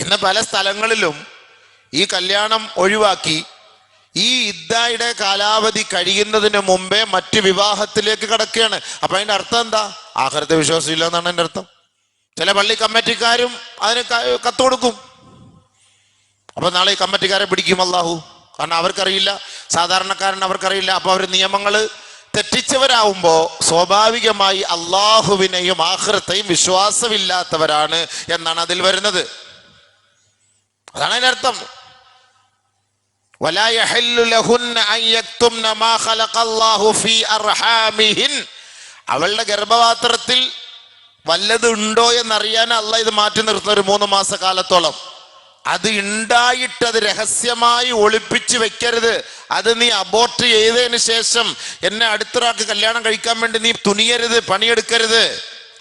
ഇന്ന് പല സ്ഥലങ്ങളിലും ഈ കല്യാണം ഒഴിവാക്കി ഈ ഇദ്ദയുടെ കാലാവധി കഴിയുന്നതിന് മുമ്പേ മറ്റു വിവാഹത്തിലേക്ക് കടക്കുകയാണ്. അപ്പൊ അതിന്റെ അർത്ഥം എന്താ? ആഖിറത്തെ വിശ്വാസമില്ല എന്നാണ് എൻ്റെ അർത്ഥം. ചില പള്ളി കമ്മിറ്റിക്കാരും അതിന് കത്ത് കൊടുക്കും. അപ്പൊ നാളെ ഈ കമ്മിറ്റിക്കാരെ പിടിക്കും അല്ലാഹു. കാരണം അവർക്കറിയില്ല, സാധാരണക്കാരൻ അവർക്കറിയില്ല. അപ്പൊ അവർ നിയമങ്ങൾ തെറ്റിച്ചവരാവുമ്പോ സ്വാഭാവികമായി അള്ളാഹുവിനെയും ആഖിറത്തെയും വിശ്വാസമില്ലാത്തവരാണ് എന്നാണ് അതിൽ വരുന്നത്. അതാണ് അതിന്റെ അർത്ഥം. വലാ യഹല്ലു ലഹുന്ന അൻ യക്തുംന മാ ഖലഖല്ലാഹു ഫീ അർഹാമിഹിൻ. അവളുടെ ഗർഭപാത്രത്തിൽ വല്ലത് ഉണ്ടോ എന്നറിയാൻ അള്ളാഹ് ഇത് മാറ്റി നിർത്തുന്ന ഒരു 3 മാസ കാലത്തോളം. അത് ഉണ്ടായിട്ട് അത് രഹസ്യമായി ഒളിപ്പിച്ച് വെക്കരുത്. അത് നീ അബോർട്ട് ചെയ്തതിന് ശേഷം എന്നെ അടുത്തൊരാൾക്ക് കല്യാണം കഴിക്കാൻ വേണ്ടി നീ തുനിയരുത്, പണിയെടുക്കരുത്.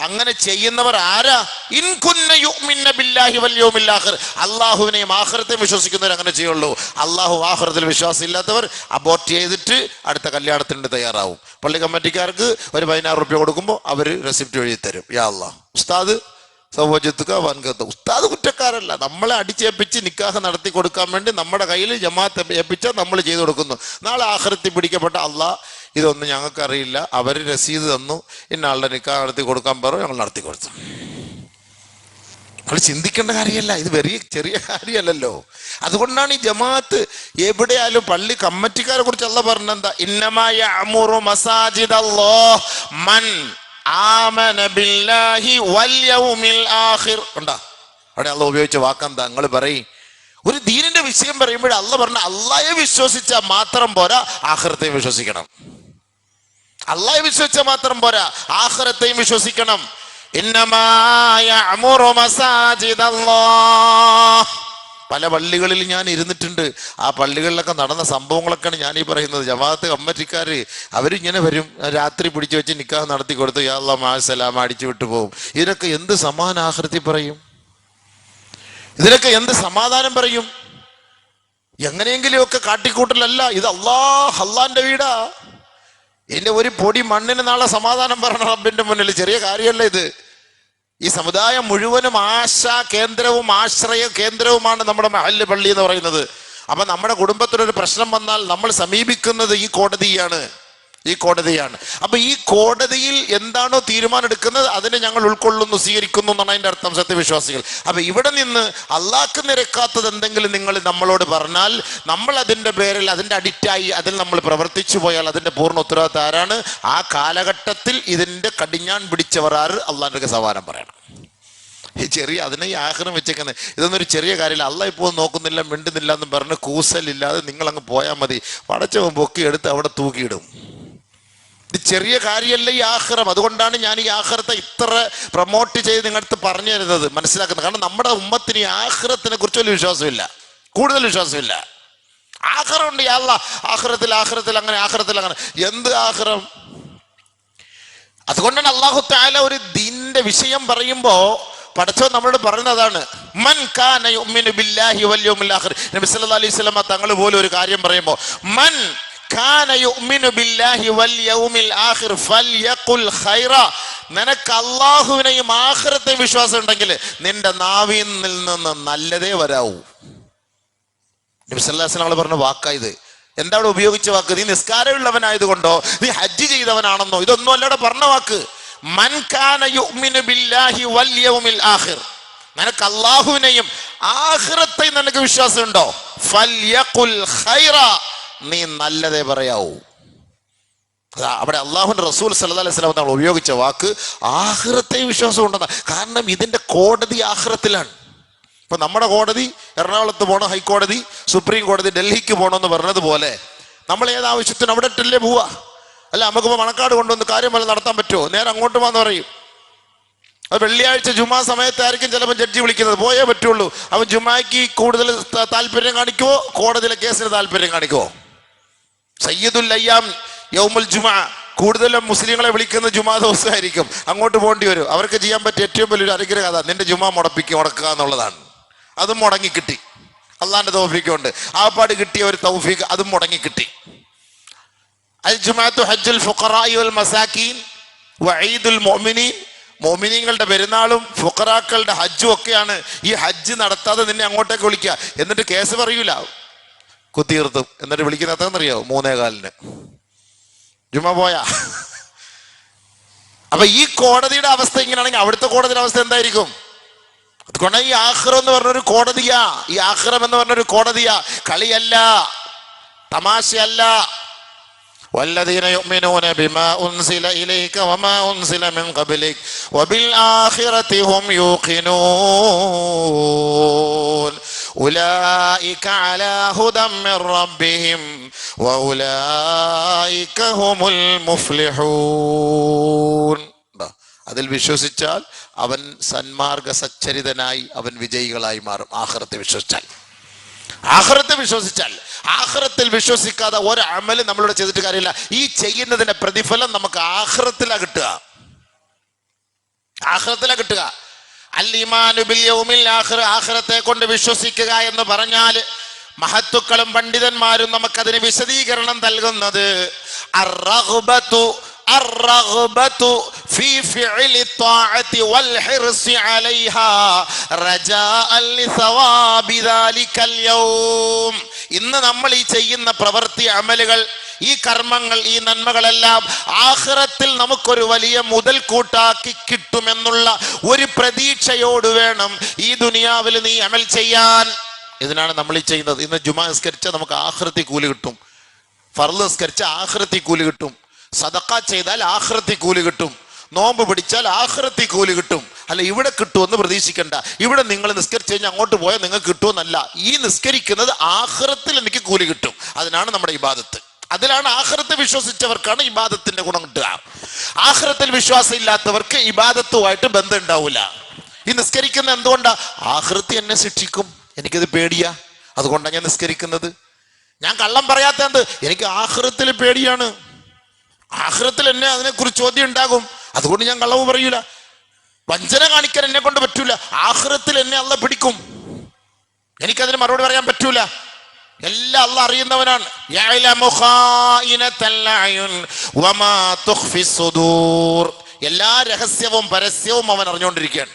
അങ്ങനെ ചെയ്യുന്നവർ ആരാ? ഇൻ കുന്ന യുഅ്മിന ബില്ലാഹി വൽ യൗമിൽ ആഖിർ. അല്ലാഹുവിനെയും ആഖിറത്തെയും വിശ്വസിക്കുന്നവർ അങ്ങനെ ചെയ്യുള്ളൂ. അല്ലാഹു ആഖിറത്തിൽ വിശ്വാസം ഇല്ലാത്തവർ അബോർട്ട് ചെയ്തിട്ട് അടുത്ത കല്യാണത്തിന് തയ്യാറാവും. പള്ളി കമ്മിറ്റിക്കാർക്ക് ഒരു 16 റുപ്യ കൊടുക്കുമ്പോൾ അവർ റെസിപ്റ്റ് എഴുതി തരും. യാ അല്ലാഹ് ഉസ്താദ് സൗവജത്തുക വൻകത്ത്. ഉസ്താദ് കുറ്റക്കാരല്ല, നമ്മളെ അടിച്ചേൽപ്പിച്ച് നിക്കാഹ് നടത്തി കൊടുക്കാൻ വേണ്ടി നമ്മുടെ കയ്യിൽ ജമാഅത്ത് ഏൽപ്പിച്ചാൽ നമ്മൾ ചെയ്തു കൊടുക്കുന്നു. നാളെ ആഖിറത്തിൽ പിടിക്കപ്പെട്ട അള്ളാഹ് ഇതൊന്നും ഞങ്ങൾക്കറിയില്ല, അവർ രസീത് തന്നു, ഇന്നാളുടെ നിക്കാഹ് നടത്തി കൊടുക്കാൻ പറഞ്ഞു, ഞങ്ങൾ നടത്തി കൊടുത്തു. നമ്മൾ ചിന്തിക്കേണ്ട കാര്യമല്ല, ഇത് ചെറിയ കാര്യമല്ലല്ലോ. അതുകൊണ്ടാണ് ഈ ജമാഅത്ത് എവിടെയായാലും പള്ളി കമ്മിറ്റിക്കാരെ കുറിച്ച് അള്ളാഹ് പറഞ്ഞെന്താ? ഇന്നമാ യഅ്മുറു മസാജിദല്ലാഹ് മൻ ആമന ബില്ലാഹി വൽ യൗമിൽ ആഖിർ. കണ്ടാ അവിടെ അള്ളാഹ് ഉപയോഗിച്ച വാക്കെന്താ? നിങ്ങൾ പറയും. ഒരു ദീനിന്റെ വിഷയം പറയുമ്പോൾ അള്ളാഹ് പറഞ്ഞ അള്ളാഹയെ വിശ്വസിച്ചാൽ മാത്രം പോരാ, ആഖിറത്തെയും വിശ്വസിക്കണം. അള്ളാഹയെ വിശ്വസിച്ചാൽ മാത്രം പോരാ, ആഖിറത്തെയും വിശ്വസിക്കണം. ഇന്നമാ യഅ്മുറു മസാജിദല്ലാഹ്. പല പള്ളികളിൽ ഞാൻ ഇരുന്നിട്ടുണ്ട്. ആ പള്ളികളിലൊക്കെ നടന്ന സംഭവങ്ങളൊക്കെയാണ് ഞാൻ ഈ പറയുന്നത്. ജമാഅത്ത് കമ്മിറ്റിക്കാര് അവരിങ്ങനെ വരും, രാത്രി പിടിച്ചു വെച്ച് നിക്കാഹ് നടത്തി കൊടുത്ത് യാ അല്ലാഹ് മാ സലാം അടിച്ചു വിട്ടു പോകും. ഇതിനൊക്കെ എന്ത് സമാധാനം ആഖിറത്തിൽ പറയും? ഇതിനൊക്കെ എന്ത് സമാധാനം പറയും? എങ്ങനെയെങ്കിലുമൊക്കെ കാട്ടിക്കൂട്ടലല്ല. ഇത് അള്ളാന്റെ വീടാ. ഇതിന്റെ ഒരു പൊടി മണ്ണിന് നാളെ സമാധാനം പറയണം റബ്ബിന്റെ മുന്നിൽ. ചെറിയ കാര്യമല്ല ഇത്. ഈ സമുദായം മുഴുവനും ആശാ കേന്ദ്രവും ആശ്രയ കേന്ദ്രവുമാണ് നമ്മുടെ മഹല്ല് പള്ളി എന്ന് പറയുന്നത്. അപ്പൊ നമ്മുടെ കുടുംബത്തിനൊരു പ്രശ്നം വന്നാൽ നമ്മൾ സമീപിക്കുന്നത് ഈ കോടതിയാണ്. അപ്പൊ ഈ കോടതിയിൽ എന്താണോ തീരുമാനം എടുക്കുന്നത് അതിനെ ഞങ്ങൾ ഉൾക്കൊള്ളുന്നു, സ്വീകരിക്കുന്നു എന്നാണ് അതിന്റെ അർത്ഥം, സത്യവിശ്വാസികൾ. അപ്പൊ ഇവിടെ നിന്ന് അള്ളാഹ്ക്ക് നിരക്കാത്തത് എന്തെങ്കിലും നിങ്ങൾ നമ്മളോട് പറഞ്ഞാൽ നമ്മൾ അതിന്റെ പേരിൽ അതിന്റെ അഡിക്റ്റായി അതിൽ നമ്മൾ പ്രവർത്തിച്ചു പോയാൽ അതിന്റെ പൂർണ്ണ ഉത്തരവാദിത്തം ആരാണ്? ആ കാലഘട്ടത്തിൽ ഇതിന്റെ കടിഞ്ഞാൻ പിടിച്ചവർ ആര്? അള്ളാഹിന്റെ സവാരം പറയണം. ഈ അതിനെ ഈ ആഖിറം വെച്ചേക്കുന്നത് ഇതൊന്നും ഒരു ചെറിയ കാര്യമില്ല. അള്ളാഹ് ഇപ്പോൾ നോക്കുന്നില്ല, മിണ്ടുന്നില്ല എന്ന് പറഞ്ഞ് കൂസലില്ലാതെ നിങ്ങൾ അങ്ങ് പോയാൽ മതി. പടച്ചവൻ പൊക്കി എടുത്ത് അവിടെ തൂക്കിയിടും. ഇത് ചെറിയ കാര്യമല്ല ഈ ആഖിറം. അതുകൊണ്ടാണ് ഞാൻ ഈ ആഖിറത്തെ ഇത്ര പ്രൊമോട്ട് ചെയ്ത് നിങ്ങളടുത്ത് പറഞ്ഞു തരുന്നത്, മനസ്സിലാക്കുന്നത്. കാരണം നമ്മുടെ ഉമ്മത്തിന് ഈ ആഖിറത്തിനെ കുറിച്ച് വലിയ വിശ്വാസമില്ല, കൂടുതൽ വിശ്വാസമില്ല. ആഖിറമുണ്ട്, യാ അല്ലാഹ് ആഖിറത്തിൽ അങ്ങനെ എന്ത് ആഖിറം? അതുകൊണ്ടാണ് അല്ലാഹു തആല ഒരു ദീനിന്റെ വിഷയം പറയുമ്പോ പടച്ചവൻ നമ്മളോട് പറയുന്നതാണ് മൻ കാന യുഅ്മിനു ബില്ലാഹി വൽ യൗമിൽ ആഖിർ. നബി സല്ലല്ലാഹു അലൈഹി വസല്ലം തങ്ങൾ പോലും ഒരു കാര്യം പറയുമ്പോൾ മൻ കാന യുഅ്മിനു ബില്ലാഹി വൽ യൗമിൽ ആഖിർ ഫൽയഖുൽ ഖൈറ. നിനക്ക് അല്ലാഹുവിനെയും ആഖിറത്തെയും വിശ്വാസം ഉണ്ടെങ്കിൽ നിന്റെ നാവിൽ നിന്ന് നല്ലതേ വരാവൂ. നബി സല്ലല്ലാഹു അലൈഹി വസല്ലം പറഞ്ഞ വാക്കായത്. എന്താണ് ഉപയോഗിച്ച വാക്ക്? നീ നിസ്കാരമുള്ളവനായതുകൊണ്ടോ, നീ ഹജ്ജ് ചെയ്തവനാണെന്നോ, ഇതൊന്നും അല്ലടെ പറഞ്ഞ വാക്ക്. മൻ കാന യുഅ്മിനു ബില്ലാഹി വൽ യൗമിൽ ആഖിർ. നിനക്ക് അല്ലാഹുവിനെയും ആഖിറത്തെയും നിനക്ക് വിശ്വാസമുണ്ടോ? ഫൽയഖുൽ ഖൈറ, നീ നല്ലതേ പറയാവൂ. അവിടെ അല്ലാഹുവിന്റെ റസൂൽ സല്ലല്ലാഹു അലൈഹി വസല്ലം തങ്ങൾ ഉപയോഗിച്ച വാക്ക് ആഖിറത്തെയും വിശ്വാസം ഉണ്ടെന്നാ. കാരണം ഇതിന്റെ കോടതി ആഖിറത്തിലാണ്. ഇപ്പൊ നമ്മുടെ കോടതി എറണാകുളത്ത് പോകണം, ഹൈക്കോടതി, സുപ്രീം കോടതി ഡൽഹിക്ക് പോകണമെന്ന് പറഞ്ഞതുപോലെ നമ്മൾ ഏതാവശ്യത്തിന് അവിടെ ഇട്ടല്ലേ പോവാ. അല്ല നമുക്കിപ്പോൾ മണക്കാട് കൊണ്ടുവന്ന് കാര്യം വല്ല നടത്താൻ പറ്റുമോ? നേരെ അങ്ങോട്ട് പോകാന്ന് പറയും. അത് വെള്ളിയാഴ്ച ജുമാ സമയത്തായിരിക്കും ചിലപ്പോൾ ജഡ്ജി വിളിക്കുന്നത്, പോയേ പറ്റുള്ളൂ. അവൻ ജുമായ്ക്ക് കൂടുതൽ താല്പര്യം കാണിക്കുവോ, കോടതിയിലെ കേസിന് താല്പര്യം കാണിക്കുവോ? സയ്യിദുൽ അയ്യാം യൗമുൽ ജുമാ, കൂടുതലും മുസ്ലിങ്ങളെ വിളിക്കുന്ന ജുമാ ദിവസമായിരിക്കും. അങ്ങോട്ട് പോകേണ്ടി വരും. അവർക്ക് ചെയ്യാൻ പറ്റിയ ഏറ്റവും വലിയൊരു അനുഗ്രഹം അതാ, നിന്റെ ജുമാ മുടക്കുക എന്നുള്ളതാണ്. അതും മുടങ്ങി കിട്ടി. അള്ളാന്റെ തൗഫീഖ് കൊണ്ട് ആ പാട് കിട്ടിയ ഒരു തൗഫീഖ് അതും മുടങ്ങി കിട്ടി. അൽ ജുമാഅത്തു ഹജ്ജുൽ ഫുഖറാഇ വൽ മസാകീൻ വഈദുൽ മുഅ്മിനീൻ മോമിനീങ്ങളുടെ പെരുന്നാളും ഫുഖറാക്കളുടെ ഹജ്ജും ഒക്കെയാണ്. ഈ ഹജ്ജ് നടത്താതെ നിന്നെ അങ്ങോട്ടേക്ക് വിളിക്കുക, എന്നിട്ട് കേസ് പറയൂല, കുത്തിയിരുത്തും. എന്നിട്ട് വിളിക്കുന്ന എത്രയെന്നറിയാവോ? 3:15 ജുമ പോയാ. അപ്പൊ ഈ കോടതിയുടെ അവസ്ഥ ഇങ്ങനെയാണെങ്കിൽ അവിടുത്തെ കോടതിയുടെ അവസ്ഥ എന്തായിരിക്കും? അതുകൊണ്ട് ഈ ആഖിറം എന്ന് പറഞ്ഞൊരു കോടതിയാ, ഈ ആഖിറം എന്ന് പറഞ്ഞൊരു കോടതിയാ, കളിയല്ല, തമാശയല്ല. والذين يؤمنون بما أنزل إليك وما أنزل من قبلك وبالآخرة هم يوقنون أولئك على هدى من ربهم وأولئك هم المفلحون. അതിൽ വിശ്വസിച്ചാൽ അവൻ സന്മാർഗ സച്ചരിതനായി അവൻ വിജയികളായി മാറും. ആഖിറത്തെ വിശ്വസിച്ചാൽ, ആഖിറത്തെ വിശ്വസിച്ചാൽ. ആഖിറത്തിൽ വിശ്വസിക്കാതെ ഒരു അമല് നമ്മളിവിടെ ചെയ്തിട്ട് കാര്യമില്ല. ഈ ചെയ്യുന്നതിന്റെ പ്രതിഫലം നമുക്ക് ആഖിറത്തിലാ കിട്ടുക, ആഖിറത്തിലാ കിട്ടുക. അൽ ഈമാനു ബിൽ യൗമിൽ ആഖിർ, ആഖിറത്തെ കൊണ്ട് വിശ്വസിക്കുക എന്ന് പറഞ്ഞാൽ മഹത്തുക്കളും പണ്ഡിതന്മാരും നമുക്കതിന് വിശദീകരണം നൽകുന്നത് الرغبة في فعل الطاعة والحرص عليها رجاء لثواب ذلك اليوم. ഇന്ന് നമ്മൾ ഈ ചെയ്യുന്ന പ്രവൃത്തി, അമലുകൾ, ഈ കർമ്മങ്ങൾ, ഈ നന്മകളെല്ലാം ആഖിറത്തിൽ നമുക്കൊരു വലിയ മുതൽക്കൂട്ടാക്കി കിട്ടുമെന്നുള്ള ഒരു പ്രതീക്ഷയോട് വേണം ഈ ദുനിയാവിൽ നീ അമൽ ചെയ്യാൻ. ഇതിനാണ് നമ്മൾ ഈ ചെയ്യുന്നത്. ഇന്ന് ജുമാ നിസ്കരിച്ചാൽ നമുക്ക് ആഖിറത്തിൽ കൂലി കിട്ടും, ഫർള് നിസ്കരിച്ചാൽ ആഖിറത്തിൽ കൂലി കിട്ടും, സദഖ ചെയ്താൽ ആഖിറത്തിൽ കൂലി കിട്ടും, നോമ്പ് പിടിച്ചാൽ ആഖിറത്തിൽ കൂലി കിട്ടും. അല്ല ഇവിടെ കിട്ടുമെന്ന് പ്രതീക്ഷിക്കണ്ട. ഇവിടെ നിങ്ങൾ നിസ്കരിച്ചു കഴിഞ്ഞാൽ അങ്ങോട്ട് പോയാൽ നിങ്ങൾക്ക് കിട്ടുമെന്നല്ല, ഈ നിസ്കരിക്കുന്നത് ആഖിറത്തിൽ എനിക്ക് കൂലി കിട്ടും. അതിനാണ് നമ്മുടെ ഇബാദത്ത്. അതിലാണ് ആഖിറത്തെ വിശ്വസിച്ചവർക്കാണ് ഇബാദത്തിന്റെ ഗുണം കിട്ടുക. ആഖിറത്തിൽ വിശ്വാസം ഇല്ലാത്തവർക്ക് ഇബാദത്തുമായിട്ട് ബന്ധം ഉണ്ടാവില്ല. ഈ നിസ്കരിക്കുന്ന എന്തുകൊണ്ടാ? ആഖിറത്തിൽ എന്നെ ശിക്ഷിക്കും, എനിക്കത് പേടിയാ, അതുകൊണ്ടാണ് ഞാൻ നിസ്കരിക്കുന്നത്. ഞാൻ കള്ളം പറയാത്ത എന്ത്? എനിക്ക് ആഖിറത്തിൽ പേടിയാണ്, ആഖിറത്തിൽ എന്നെ അതിനെക്കുറിച്ച് ചോദ്യം ഉണ്ടാകും, അതുകൊണ്ട് ഞാൻ കള്ളവ് പറയൂല. വഞ്ചന കാണിക്കാൻ എന്നെ കൊണ്ട് പറ്റൂല, ആഖിറത്തിൽ എന്നെ അള്ളാഹ് പിടിക്കും, എനിക്കതിന് മറുപടി പറയാൻ പറ്റൂല. എല്ലാം അള്ളാഹ് അറിയുന്നവനാണ്. എല്ലാ രഹസ്യവും പരസ്യവും അവൻ അറിഞ്ഞുകൊണ്ടിരിക്കുകയാണ്,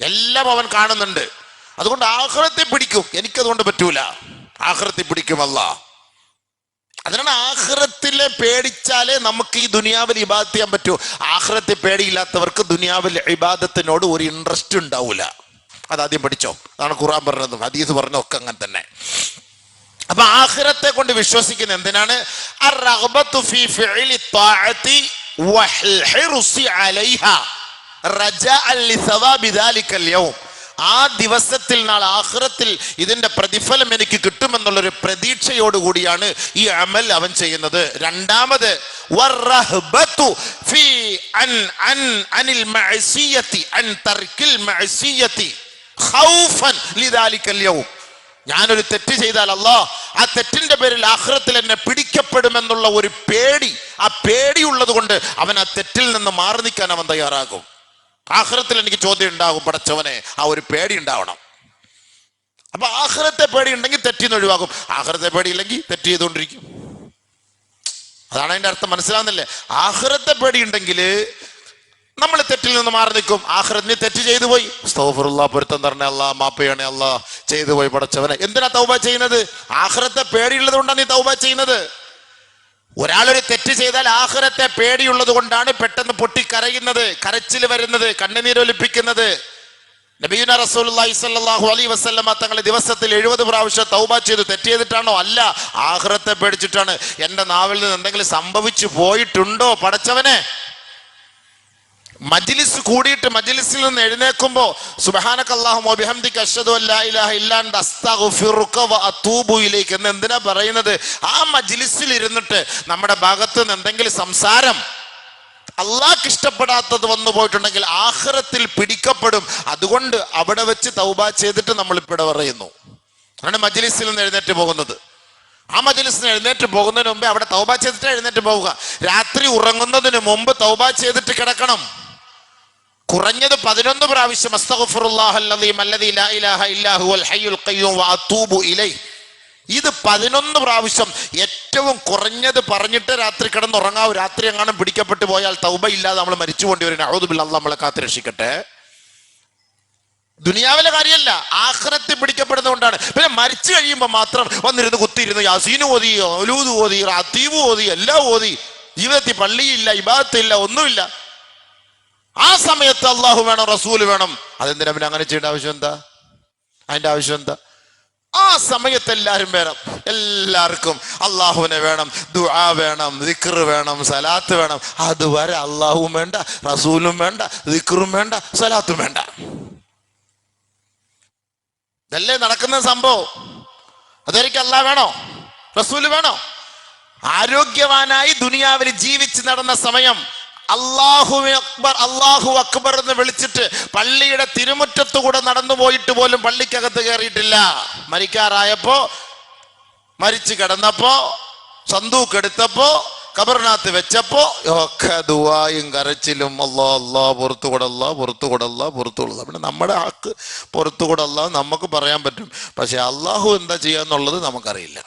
എല്ലാം അവൻ കാണുന്നുണ്ട്. അതുകൊണ്ട് ആഖിറത്തെ പിടിക്കും, എനിക്കതുകൊണ്ട് പറ്റൂല, ആഖിറത്തെ പിടിക്കും അള്ളാഹ്. അതിനാണ് ആഖിറത്തിലെ പേടിച്ചാലേ നമുക്ക് ഈ ദുനിയാവിൽ ഇബാദത്ത് ചെയ്യാൻ പറ്റൂ. ആഖിറത്തെ പേടിയില്ലാത്തവർക്ക് ദുനിയാവിൽ ഇബാദത്തിനോട് ഒരു ഇൻട്രസ്റ്റ് ഉണ്ടാവൂല. അതാദ്യം പഠിച്ചോ. അതാണ് ഖുർആൻ പറഞ്ഞതും ഹദീസ് പറഞ്ഞതൊക്കെ അങ്ങനെ തന്നെ. അപ്പൊ ആഖിറത്തെ കൊണ്ട് വിശ്വസിക്കുന്ന എന്തിനാണ്? അർറഗ്ബത്തു ഫീ ഫിഅലി ത്വാഅതി വൽ ഹിർസി അലൈഹാ റജാഅൻ ലിസവാബി ദാലിക്കൽ യൗം. ആ ദിവസത്തിൽ, നാളെ ആഖിറത്തിൽ ഇതിന്റെ പ്രതിഫലം എനിക്ക് കിട്ടുമെന്നുള്ളൊരു പ്രതീക്ഷയോടുകൂടിയാണ് ഈ അമൽ അവൻ ചെയ്യുന്നത്. രണ്ടാമത് വറഹ്ബത്തു ഫീ അനിൽ മഅസിയതി അൻ തർക്കിൽ മഅസിയതി ഖൗഫൻ ലിദാലിക്കൽ യൗം. ഞാനൊരു തെറ്റ് ചെയ്താൽ അല്ലാഹ് ആ തെറ്റിന്റെ പേരിൽ ആഖിറത്തിൽ എന്നെ പിടിക്കപ്പെടുമെന്നുള്ള ഒരു പേടി, ആ പേടിയുള്ളത് കൊണ്ട് അവൻ ആ തെറ്റിൽ നിന്ന് മാറി നിൽക്കാൻ അവൻ തയ്യാറാകും. ആഖിറത്തിൽ എനിക്ക് ചോദ്യം ഉണ്ടാകും, പടച്ചവനെ, ആ ഒരു പേടി ഉണ്ടാവണം. അപ്പൊ ആഖിറത്തെ പേടി ഉണ്ടെങ്കിൽ തെറ്റിന്ന് ഒഴിവാകും, ആഖിറത്തെ പേടി ഇല്ലെങ്കിൽ തെറ്റ് ചെയ്തുകൊണ്ടിരിക്കും. അതാണ് അതിന്റെ അർത്ഥം. മനസ്സിലാവുന്നില്ലേ? ആഖിറത്തെ പേടി ഉണ്ടെങ്കിൽ നമ്മൾ തെറ്റിൽ നിന്ന് മാറി നിൽക്കും. ആഖിറത്ത് നീ തെറ്റ് ചെയ്തു പോയി, അസ്തഗ്ഫിറുല്ലാഹ്, പൊരുത്തം തരണേ അല്ലാഹ്, മാപ്പ് ചെയ്യണേ അല്ലാഹ്, ചെയ്തു പോയി പടച്ചവനെ. എന്തിനാ തൗബ ചെയ്യുന്നത്? ആഖിറത്തെ പേടിയുള്ളത് കൊണ്ടാണ് നീ തൗബ ചെയ്യുന്നത്. ഒരാളൊരു തെറ്റ് ചെയ്താൽ ആഖിറത്തെ പേടിയുള്ളത് കൊണ്ടാണ് പെട്ടെന്ന് പൊട്ടിക്കരയുന്നത്, കരച്ചിൽ വരുന്നത്, കണ്ണുനീരൊലിപ്പിക്കുന്നത്. നബിയുനാ റസൂലുള്ളാഹി സ്വല്ലല്ലാഹു അലൈഹി വസല്ലമ തങ്ങൾ ദിവസത്തിൽ 70 പ്രാവശ്യം തൗബ ചെയ്തു. തെറ്റ് ചെയ്തിട്ടാണോ? അല്ല, ആഖിറത്തെ പേടിച്ചിട്ടാണ്. എന്റെ നാവിൽ നിന്ന് എന്തെങ്കിലും സംഭവിച്ചു പോയിട്ടുണ്ടോ പടച്ചവനെ? മജ്ലിസ് കൂടിയിട്ട് മജ്ലിസിൽ നിന്ന് എഴുന്നേൽക്കുമ്പോ സുബ്ഹാനകല്ലാഹുമ്മ വബിഹംദിക അശ്ഹദു അല്ലാ ഇലാഹ ഇല്ലാ അൻത അസ്തഗ്ഫിറുക വഅതൂബു ഇലൈക എന്ന് എന്തിനാ പറയുന്നത്? ആ മജ്ലിസിൽ ഇരുന്നിട്ട് നമ്മുടെ ഭാഗത്ത് നിന്ന് എന്തെങ്കിലും സംസാരം അള്ളാഹ്ക്ക് ഇഷ്ടപ്പെടാത്തത് വന്നു പോയിട്ടുണ്ടെങ്കിൽ ആഖിറത്തിൽ പിടിക്കപ്പെടും. അതുകൊണ്ട് അവിടെ വെച്ച് തൗബ ചെയ്തിട്ട് നമ്മൾ ഇവിടെ പറയുന്നു. അങ്ങനെ മജ്ലിസിൽ നിന്ന് എഴുന്നേറ്റ് പോകുന്നത്. ആ മജ്ലിസിന് എഴുന്നേറ്റ് പോകുന്നതിന് മുമ്പേ അവിടെ തൗബ ചെയ്തിട്ട് എഴുന്നേറ്റ് പോവുക. രാത്രി ഉറങ്ങുന്നതിന് മുമ്പ് തൗബ ചെയ്തിട്ട് കിടക്കണം. കുറഞ്ഞത് 11 പ്രാവശ്യം അസ്തഗ്ഫിറുല്ലാഹൽ അസീം അല്ലദീ ലാ ഇലാഹ ഇല്ലാ ഹുവൽ ഹയ്യുൽ ഖയ്യൂം വഅതൂബു ഇലൈഹി ഇത് 11 പ്രാവശ്യം ഏറ്റവും കുറഞ്ഞത് പറഞ്ഞിട്ട് രാത്രി കിടന്നുറങ്ങാവൂ. രാത്രി എങ്ങാനും പിടിക്കപ്പെട്ടു പോയാൽ തൗബ ഇല്ലാതെ നമ്മൾ മരിച്ചു പോണ്ടി വരും. അഊദു ബില്ലാഹ്, നമ്മളെ കാത്ത് രക്ഷിക്കട്ടെ. ദുനിയാവിലെ കാര്യമല്ല, ആഖിറത്തിൽ പിടിക്കപ്പെടുന്നതുകൊണ്ടാണ്. പിന്നെ മരിച്ചു കഴിയുമ്പോൾ മാത്രം വന്നിരുന്ന് കുത്തിയിരുന്ന് യാസീൻ ഓതി, മൗലൂദ് ഓതി, റാത്തീബ് ഓതി, എല്ലാം ഓതി, ജീവിതത്തിൽ പള്ളിയില്ല, ഇബാദത്തില്ല, ഒന്നുമില്ല. ആ സമയത്ത് അള്ളാഹു വേണം, റസൂല് വേണം. അതെന്തിനാ പിന്നെ അങ്ങനെ ചെയ്യേണ്ട ആവശ്യം എന്താ? അതിന്റെ ആവശ്യം എന്താ? ആ സമയത്ത് എല്ലാവരും വേണം, എല്ലാവർക്കും അള്ളാഹുവിനെ വേണം, ദുആ വേണം, ദിക്ർ വേണം, സലാത്ത് വേണം. അതുവരെ അള്ളാഹുവും വേണ്ട, റസൂലും വേണ്ട, ദിക്റും വേണ്ട, സലാത്തും വേണ്ട. ഇതല്ലേ നടക്കുന്ന സംഭവം. അതൊരിക്കൽ അള്ളാഹ് വേണോ, റസൂല് വേണോ? ആരോഗ്യവാനായി ദുനിയാവിൽ ജീവിച്ച് നടന്ന സമയം അല്ലാഹു അക്ബർ, അല്ലാഹു അക്ബർ എന്ന് വിളിച്ചിട്ട് പള്ളിയുടെ തിരുമുറ്റത്തു കൂടെ നടന്നു പോയിട്ട് പോലും പള്ളിക്കകത്ത് കയറിയിട്ടില്ല. മരിക്കാറായപ്പോ, മരിച്ചു കിടന്നപ്പോ, സന്തൂക്ക് എടുത്തപ്പോ, ഖബറിനകത്ത് വെച്ചപ്പോ ഒക്കെ ദുആയും കരച്ചിലും, അല്ലാഹ് അല്ലാഹ് പുറത്തു കൂടല്ല, പുറത്തു കൂടല്ല, പുറത്തു കൂടല്ല. പിന്നെ നമ്മുടെ ആക്ക് പുറത്തു കൂടല്ല നമുക്ക് പറയാൻ പറ്റും, പക്ഷെ അള്ളാഹു എന്താ ചെയ്യാന്നുള്ളത് നമുക്കറിയില്ല.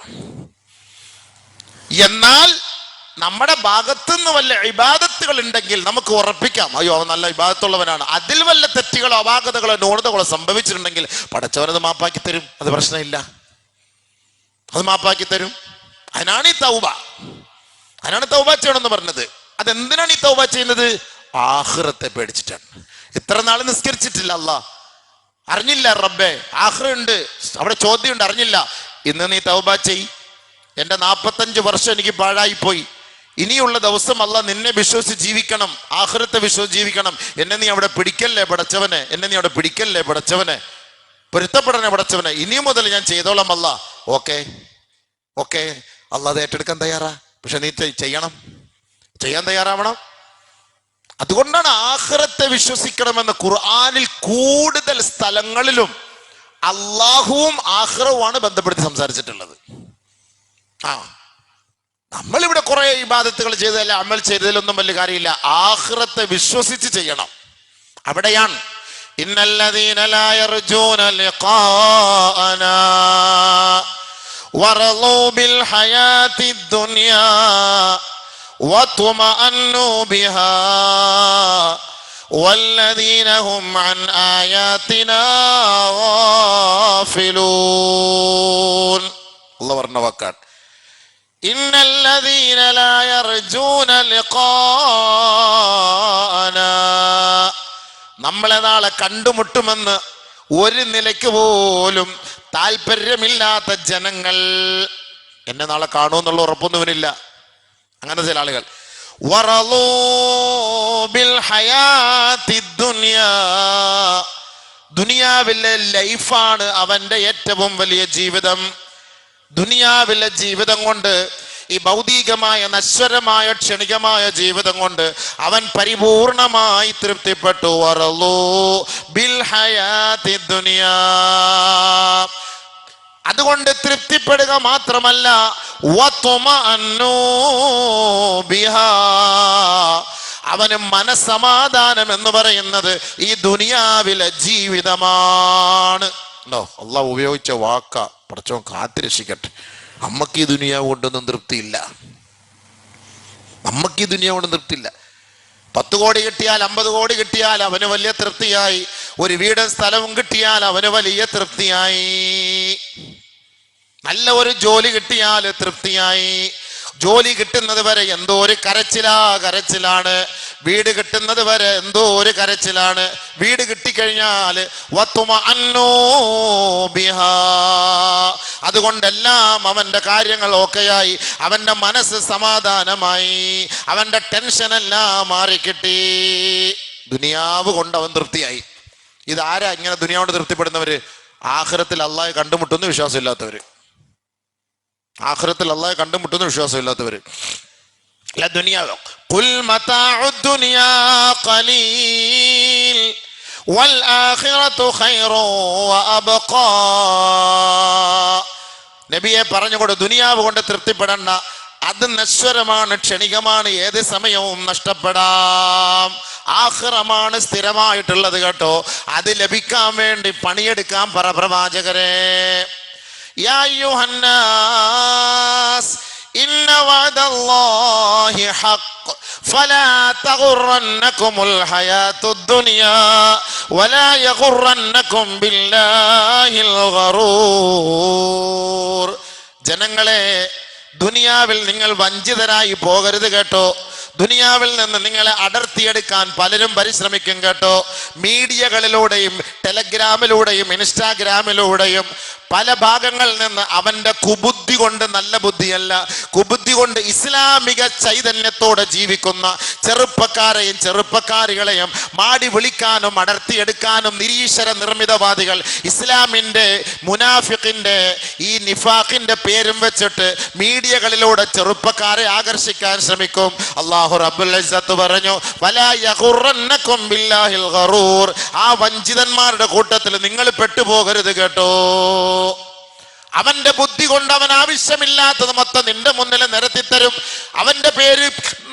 എന്നാൽ നമ്മുടെ ഭാഗത്തുനിന്ന് വല്ല ഇബാദത്തുകൾ ഉണ്ടെങ്കിൽ നമുക്ക് ഉറപ്പിക്കാം, അയ്യോ അവൻ നല്ല ഇബാദത്തുള്ളവനാണ്. അതിൽ വല്ല തെറ്റുകളോ അപാകതകളോ ന്യൂനതകളോ സംഭവിച്ചിട്ടുണ്ടെങ്കിൽ പടച്ചവനത് മാപ്പാക്കി തരും. അത് പ്രശ്നമില്ല, അത് മാപ്പാക്കി തരും. അതിനാണ് ഈ തൗബ, അതിനാണ് തൗബ ചെയ്യണമെന്ന് പറഞ്ഞത്. അതെന്തിനാണ് ഈ തൗബ ചെയ്യുന്നത്? ആഖിറത്തെ പേടിച്ചിട്ടാണ്. ഇത്ര നാൾ നിസ്കരിച്ചിട്ടില്ല, അല്ലാഹ് അറിഞ്ഞില്ല, റബ്ബേ ആഖിറുണ്ട്, അവിടെ ചോദ്യമുണ്ട്, അറിഞ്ഞില്ല. ഇന്ന് നീ തൗബ ചെയ്. എന്റെ 45 വർഷം എനിക്ക് പാഴായിപ്പോയി. ഇനിയുള്ള ദിവസം അല്ലാഹ് നിന്നെ വിശ്വസിച്ച് ജീവിക്കണം, ആഖിറത്തെ വിശ്വസിച്ച് ജീവിക്കണം. എന്നെ നീ അവിടെ പിടിക്കല്ലേ പടച്ചവനെ, എന്നെ നീ അവിടെ പിടിക്കല്ലേ പടച്ചവനെ, പൊരുത്തപ്പെടണേ പടച്ചവനെ. ഇനി മുതൽ ഞാൻ ചെയ്തോളാം അല്ലാഹ്. ഓക്കെ ഓക്കെ, അല്ലാഹ് അത് ഏറ്റെടുക്കാൻ തയ്യാറാ. പക്ഷെ നീ ചെയ്യണം, ചെയ്യാൻ തയ്യാറാവണം. അതുകൊണ്ടാണ് ആഖിറത്തെ വിശ്വസിക്കണമെന്ന് ഖുർആനിൽ കൂടുതൽ സ്ഥലങ്ങളിലും അള്ളാഹുവും ആഖിറവുമാണ് ബന്ധപ്പെടുത്തി സംസാരിച്ചിട്ടുള്ളത്. നമ്മളിവിടെ കുറെ ഇബാദത്തുകൾ ചെയ്തതല്ല, അമൽ ചെയ്തതിലൊന്നും വലിയ കാര്യമില്ല. ആഖിറത്തെ വിശ്വസിച്ച് ചെയ്യണം. അവിടെയാണ് ഇന്നല്ലദീന ലാ യർജൂന ലിഖാഅനാ വറളൂ ബിൽ ഹയാത്തി ദുനിയാ വതുമഅന്നു ബിഹാ വല്ലദീന ഹും അൻ ആയാതിനാ ഗാഫിലൂൻ. അല്ലാഹു പറഞ്ഞ വാക്കാണ് ഇന്നല്ലദീന ലാ യർജൂന ലിഖാഅനാ. നമ്മളെ നാളെ കണ്ടുമുട്ടുമെന്ന് ഒരു നിലയ്ക്ക് പോലും താല്പര്യമില്ലാത്ത ജനങ്ങൾ, എന്നെ നാളെ കാണുമെന്നുള്ള ഉറപ്പൊന്നുമില്ല. അങ്ങനെ ചില ആളുകൾ വറളൂ ബിൽ ഹയാത്തി ദുനിയാ, ദുനിയാവിലെ ലൈഫാണ് അവന്റെ ഏറ്റവും വലിയ ജീവിതം. ദുനിയാവിലെ ജീവിതം കൊണ്ട്, ഈ ഭൗതികമായ നശ്വരമായ ക്ഷണികമായ ജീവിതം കൊണ്ട് അവൻ പരിപൂർണമായി തൃപ്തിപ്പെട്ടു. വറളൂ ബിൽ ഹയാത്തി ദുനിയാ, അതുകൊണ്ട് തൃപ്തിപ്പെടുക മാത്രമല്ല വതുമഅന്നു ബിഹാ, അവന് മനസ്സമാധാനം എന്ന് പറയുന്നത് ഈ ദുനിയാവിലെ ജീവിതമാണ്. അള്ളാഹ് ഉപയോഗിച്ച വാക്ക പടച്ചവൻ കാത്തിരക്ഷിക്കട്ടെ. നമ്മക്ക് ഈ ദുനിയാവ് കൊണ്ടൊന്നും തൃപ്തിയില്ല, നമ്മക്ക് ഈ ദുനിയാവ് കൊണ്ട് തൃപ്തിയില്ല. 10 കോടി കിട്ടിയാൽ 50 കോടി കിട്ടിയാൽ അവന് വലിയ തൃപ്തിയായി. ഒരു വീടും സ്ഥലവും കിട്ടിയാൽ അവന് വലിയ തൃപ്തിയായി. നല്ല ഒരു ജോലി കിട്ടിയാൽ തൃപ്തിയായി. ജോലി കിട്ടുന്നത് വരെ എന്തോ ഒരു കരച്ചിലാണ്. വീട് കിട്ടുന്നത് വരെ എന്തോ ഒരു കരച്ചിലാണ്. വീട് കിട്ടിക്കഴിഞ്ഞാൽ വതുമഅന്നു ബിഹാ, അതുകൊണ്ടെല്ലാം അവന്റെ കാര്യങ്ങൾ ഓക്കെയായി, അവന്റെ മനസ്സ് സമാധാനമായി, അവന്റെ ടെൻഷൻ എല്ലാം മാറിക്കിട്ടി. ദുനിയാവ് കൊണ്ട് അവൻ തൃപ്തിയായി. ഇതാരാ ഇങ്ങനെ ദുനിയാവോട് തൃപ്തിപ്പെടുന്നവര്? ആഖിറത്തിൽ അള്ളാഹെ കണ്ടുമുട്ടുന്ന വിശ്വാസമില്ലാത്തവര്, ആഖിറത്തിൽ അള്ളാഹെ കണ്ടുമുട്ടുന്ന വിശ്വാസമില്ലാത്തവര്. ദുനിയാവ് ഖുൽ മതാഉദ് ദുനിയാ ഖലീൽ വൽ ആഖിറതു ഖൈറു വഅബ്ഖാ. നബിയെ പറഞ്ഞുകൊണ്ട് ദുനിയാവ് കൊണ്ട് തൃപ്തിപ്പെടണ്ട, അത് നശ്വരമാണ്, ക്ഷണികമാണ്, ഏത് സമയവും നഷ്ടപ്പെടാം. ആഖിറമാണ് സ്ഥിരമായിട്ടുള്ളത് കേട്ടോ. അത് ലഭിക്കാൻ വേണ്ടി പണിയെടുക്കാൻ പറ പ്രവാചകരെ. യാ അയ്യുഹന്നാസ് ഇന്ന വഅദല്ലാഹി ഹഖ് ഫലാ തഗുറന്നകുമുൽ ഹയാത്തുദ് ദുനിയാ വലാ യഗുറന്നകും ബില്ലാഹിൽ ഗറൂർ. ജനങ്ങളെ, ദുനിയാവിൽ നിങ്ങൾ വഞ്ചിതരായി പോകരുത് കേട്ടോ. ദുനിയാവിൽ നിന്ന് നിങ്ങളെ അടർത്തിയെടുക്കാൻ പലരും പരിശ്രമിക്കും കേട്ടോ. മീഡിയകളിലൂടെയും ടെലഗ്രാമിലൂടെയും ഇൻസ്റ്റാഗ്രാമിലൂടെയും പല ഭാഗങ്ങളിൽ നിന്ന് അവന്റെ കുബുദ്ധി കൊണ്ട്, നല്ല ബുദ്ധിയല്ല, കുബുദ്ധി കൊണ്ട് ഇസ്ലാമിക ചൈതന്യത്തോടെ ജീവിക്കുന്ന ചെറുപ്പക്കാരെയും ചെറുപ്പക്കാരികളെയും മാടി വിളിക്കാനും അടർത്തിയെടുക്കാനും നിരീശ്വര നിർമ്മിതവാദികൾ ഇസ്ലാമിന്റെ മുനാഫിഖിന്റെ ഈ നിഫാഖിന്റെ പേരും വെച്ചിട്ട് മീഡിയകളിലൂടെ ചെറുപ്പക്കാരെ ആകർഷിക്കാൻ ശ്രമിക്കും. അല്ലാഹു റബ്ബുൽ ഇസ്സത്ത് പറഞ്ഞു, വലാ യഗുറന്നകും ബില്ലാഹിൽ ഗറൂർ. ആ വഞ്ചിതന്മാരുടെ കൂട്ടത്തിൽ നിങ്ങൾ പെട്ടുപോകരുത് കേട്ടോ. അവന്റെ ബുദ്ധി കൊണ്ട് അവൻ ആവശ്യമില്ലാത്തത് മൊത്തം നിന്റെ മുന്നിൽ നിരത്തിത്തരും. അവന്റെ പേര്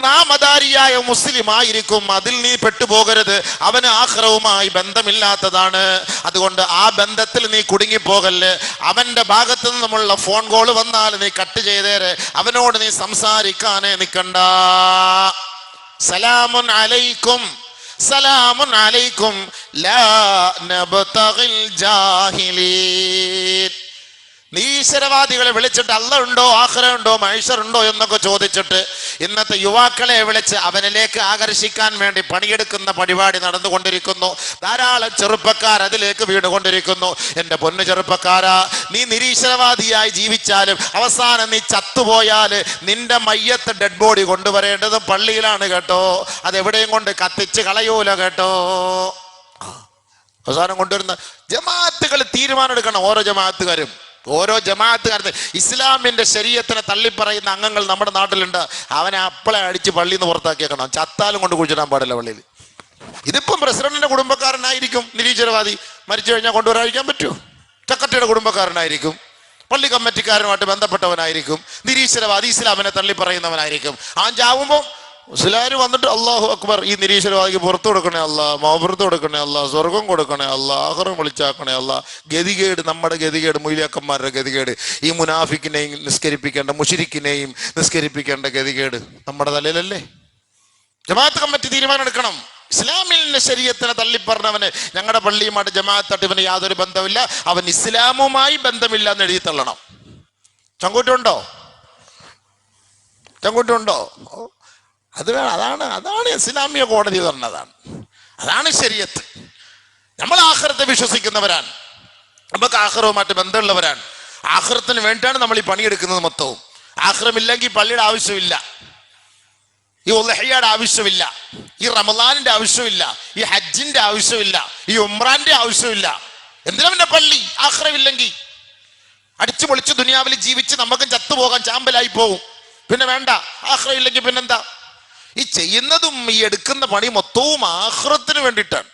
നാമധാരിയായ മുസ്ലിം ആയിരിക്കും, അതിൽ നീ പെട്ടുപോകരുത്. അവന് ആഖിറവുമായി ബന്ധമില്ലാത്തതാണ്. അതുകൊണ്ട് ആ ബന്ധത്തിൽ നീ കുടുങ്ങിപ്പോകല്ല്. അവന്റെ ഭാഗത്ത് നിന്നുമുള്ള ഫോൺ കോൾ വന്നാൽ നീ കട്ട് ചെയ്തേരെ, അവനോട് നീ സംസാരിക്കാനേ നിൽക്കണ്ട. സലാമുൻ അലൈക്കും, സലാമുൻ അലൈക്കും ലാ നബ്തഗിൽ ജാഹിലീൻ. നിരീശ്വരവാദികളെ വിളിച്ചിട്ട് അല്ല ഉണ്ടോ, ആഖിറ ഉണ്ടോ, മഹ്ശർ ഉണ്ടോ എന്നൊക്കെ ചോദിച്ചിട്ട് ഇന്നത്തെ യുവാക്കളെ വിളിച്ച് അവനിലേക്ക് ആകർഷിക്കാൻ വേണ്ടി പണിയെടുക്കുന്ന പരിപാടി നടന്നുകൊണ്ടിരിക്കുന്നു. ധാരാളം ചെറുപ്പക്കാർ അതിലേക്ക് വീണുകൊണ്ടിരിക്കുന്നു. എൻ്റെ പൊന്നു ചെറുപ്പക്കാരാ, നീ നിരീശ്വരവാദിയായി ജീവിച്ചാലും അവസാനം നീ ചത്തുപോയാൽ നിന്റെ മയ്യത്ത് ഡെഡ് ബോഡി കൊണ്ടുവരേണ്ടതും പള്ളിയിലാണ് കേട്ടോ. അതെവിടെയും കൊണ്ട് കത്തിച്ച് കളയൂല കേട്ടോ. അവസാനം കൊണ്ടുവരുന്ന ജമാഅത്തുകൾ തീരുമാനം എടുക്കണം. ഓരോ ജമാഅത്തുകാരും ഇസ്ലാമിന്റെ ശരീഅത്തിനെ തള്ളിപ്പറയുന്ന അംഗങ്ങൾ നമ്മുടെ നാട്ടിലുണ്ട്. അവനെ അപ്പളെ അടിച്ച് പള്ളിയിൽ നിന്ന് പുറത്താക്കിയേക്കണം. ചത്താലും കൊണ്ട് കുഴിച്ചിടാൻ പാടില്ല പള്ളിയിൽ. ഇതിപ്പം പ്രസിഡന്റിന്റെ കുടുംബക്കാരനായിരിക്കും നിരീശ്വരവാദി, മരിച്ചു കഴിഞ്ഞാൽ കൊണ്ടുവരാതിരിക്കാൻ പറ്റുമോ? സെക്രട്ടറിയുടെ കുടുംബക്കാരനായിരിക്കും, പള്ളി കമ്മിറ്റിക്കാരനുമായിട്ട് ബന്ധപ്പെട്ടവനായിരിക്കും, നിരീശ്വരവാദി ഇസ്ലാമിനെ തള്ളിപ്പറയുന്നവനായിരിക്കും. ആ ചാവുമ്പോൾ മുസ്ലിം വന്നിട്ട് അല്ലാഹു അക്ബർ, ഈ നിരീശ്വരവാദിക്ക് പുറത്തു കൊടുക്കണേ അല്ലാ, മൗഫറത്ത് കൊടുക്കണേ അല്ലാ, സ്വർഗം കൊടുക്കണേ അല്ലാ, ആഖിറം വിളിച്ചാക്കണേ അല്ലാ. ഗതികേട്, നമ്മുടെ ഗതികേട്, മൊയ്ലിയാക്കന്മാരുടെ ഗതികേട്, ഈ മുനാഫിക്കിനെയും നിസ്കരിപ്പിക്കേണ്ട, മുശ്രിക്കിനെയും നിസ്കരിപ്പിക്കേണ്ട ഗതികേട് നമ്മുടെ തലയിലല്ലേ? ജമാഅത്ത് കമ്മിറ്റി തീരുമാനം എടുക്കണം. ഇസ്ലാമിന്റെ ശരീഅത്തിനെ തള്ളിപ്പറഞ്ഞവന് ഞങ്ങളുടെ പള്ളിയുമായിട്ട് ജമാഅത്തായിട്ട് ഇവന് യാതൊരു ബന്ധമില്ല, അവൻ ഇസ്ലാമുമായി ബന്ധമില്ല എന്ന് എഴുതി തള്ളണം. ചങ്കൂറ്റുണ്ടോ? അതാണ് ഇസ്ലാമിക കോടതി പറഞ്ഞതാണ്. അതാണ് ശരീഅത്ത്. നമ്മൾ ആഖിറത്തെ വിശ്വസിക്കുന്നവരാണ്, നമുക്ക് ആഖിറവുമായിട്ട് ബന്ധമുള്ളവരാണ്. ആഖിറത്തിന് വേണ്ടിയാണ് നമ്മൾ ഈ പണിയെടുക്കുന്നത് മൊത്തവും. ആഖിറമില്ലെങ്കിൽ പള്ളിയുടെ ആവശ്യമില്ല, ഈ ഉളഹിയുടെ ആവശ്യമില്ല, ഈ റമളാനിന്റെ ആവശ്യമില്ല, ഈ ഹജ്ജിന്റെ ആവശ്യമില്ല, ഈ ഉംറാന്റെ ആവശ്യമില്ല. എന്തിനാ പിന്നെ പള്ളി? ആഖിറമില്ലെങ്കിൽ അടിച്ചു പൊളിച്ച് ദുനിയാവിൽ ജീവിച്ച് നമുക്കും ചത്തുപോകാൻ, ചാമ്പലായി പോകും. പിന്നെ വേണ്ട. ആഖിറമില്ലെങ്കിൽ പിന്നെന്താ? ഈ ചെയ്യുന്നതും ഈ എടുക്കുന്ന പണി മൊത്തവും ആഖിറത്തിന് വേണ്ടിയിട്ടാണ്,